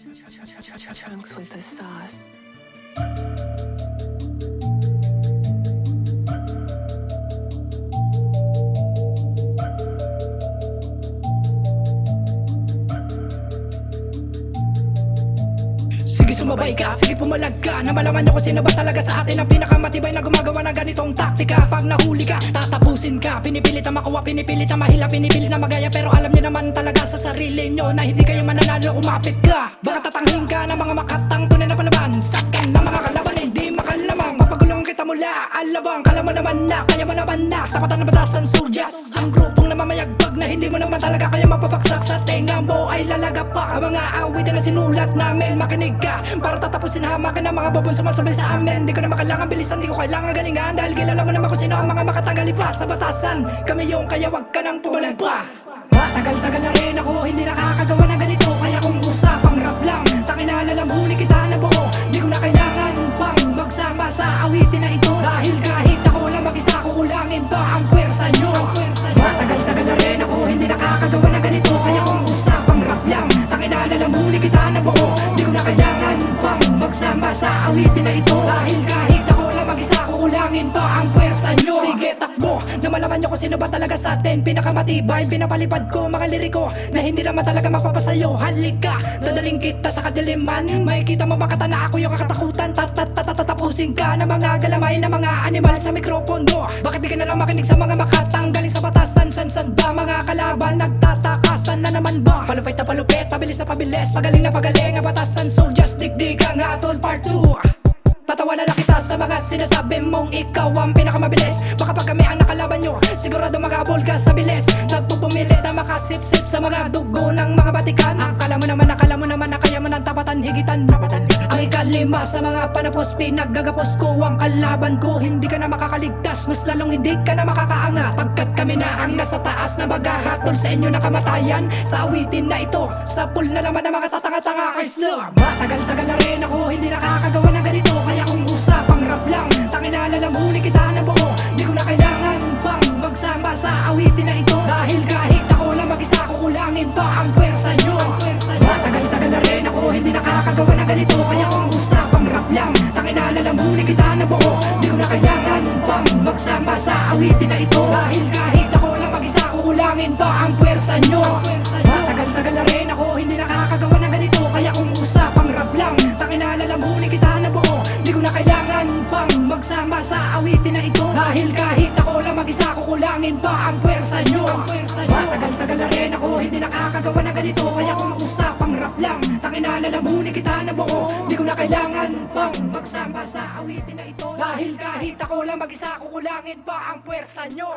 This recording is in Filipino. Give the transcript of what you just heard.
Chunks with the sauce. Sige sumabay ka, sige pumalag ka, na malaman nyo kung sino ba talaga sa atin ang pinakamatibay na gumagawa ng ganitong taktika. Pag nahuli ka, tatapusin ka, pinipilit na makuha, pinipilit na mahila, pinipilit na magaya. Pero alam nyo naman talaga sa sarili nyo na hindi kayo mananalo, umapit ka. Baka tatanghin ka ng mga makatang tunay na palaban, sakin ng mga kalaban na hindi makalamang. Mapagulong kita mula, alabang, kala mo naman na, kaya mo naman na. Tapatan na batasan, sudyas, ang grupong namamayagpag na hindi mo naman talaga kaya mapapaksak sa tenga mo ay lalaga pa. Ang mga awitin na sinulat namin, makinig ka para tatapusin hamakin ng mga bobong sumasabay sa amin. Di ko na kailangan bilisan, di ko kailangan galingan, dahil kilala mo naman kung sino ang mga makatanggali pa sa batasan. Kami yung kaya wag ka nang pumalag pa. Matagal-tagal na rin ako hindi nakakagawa ng ganito, kaya kung usapang rap lang, tangina lalamhuli kita na buo. Di ko na kailangan pang magsama sa awitin na ito, dahil kahit ako lang mag-isa kukulangin pa ang pwersa nyo. Matagal-tagal na rin ako hindi nakakagawa ng ganito, kaya kung usapang rap lang, tangina lalamhuli kita na buo. Di ko na kailangan pang magsama sa awitin na ito, dahil kahit ako lang mag-isa kukulangin pa ang pwersa nyo. Sige takbo, na malaman nyo kung sino ba talaga sa atin pinakamatibay. Pinapalipad ko mga liriko na hindi naman talaga mapapasayo. Halika, dadaling kita sa kadiliman, makikita mo baka na ako yung kakatakutan. Tatapusin ka na mga galamay na mga animal sa mikropono. Bakit di ka nalang makinig sa mga makatang galing sa batasan? Sansan ba mga kalaban nagtatakasan na naman ba? Palupit na palupit, pabilis na pabilis, pagaling na pagaling ang batasan. So just digdig ang atol part 2. Tatawa na lang kita sa mga sinasabi mong ikaw ang pinakamabilis. Baka pag kami ang nakalaban nyo, sigurado magabol ka sa bilis. Nagpupumilit na makasip-sip sa mga dugo ng mga batikan. Akala mo naman na kaya mo ng tapatan higitan. Ang ikalima sa mga panapos, pinaggagapos ko ang kalaban ko. Hindi ka na makakaligtas, mas lalong hindi ka na makakaangat, pagkat kami na ang nasa taas na maghahatol sa inyo na kamatayan. Sa awitin na ito, sa pool na naman ng mga tatanga-tanga kay Slur. Matagal-tagal na rin ako hindi nakakagawa ng ganito, kaya kung usapang rap lang, tangina lalamhuli kita na buo. Di ko na kailangan pang magsama sa awitin na ito, dahil kahit ako lang mag-isa kukulangin pa ang pwersa nyo. Matagal-tagal na rin ako hindi nakakagawa ng ganito, kaya kung usapang rap lang, tangina lalamhuli kita na buo. Di ko na kailangan pang magsama sa awitin na ito, dahil kahit ako lang mag-isa kukulangin pa ang pwersa nyo. Matagal-tagal na rin ako hindi nakakagawa ng ganito, kaya kung usapang rap lang, tangina lalamhuli kita na buo. Di ko na kailangan pang magsama sa awitin na ito, dahil kahit ako lang mag-isa kukulangin pa ang pwersa nyo. Matagal-tagal na rin ako hindi nakakagawa ng ganito, kaya kung usapang rap lang, tangina lalamhuli kita na buo. Di ko na kailangan pang magsama sa awitin na ito, dahil kahit ako lang mag-isa kukulangin pa ang pwersa nyo.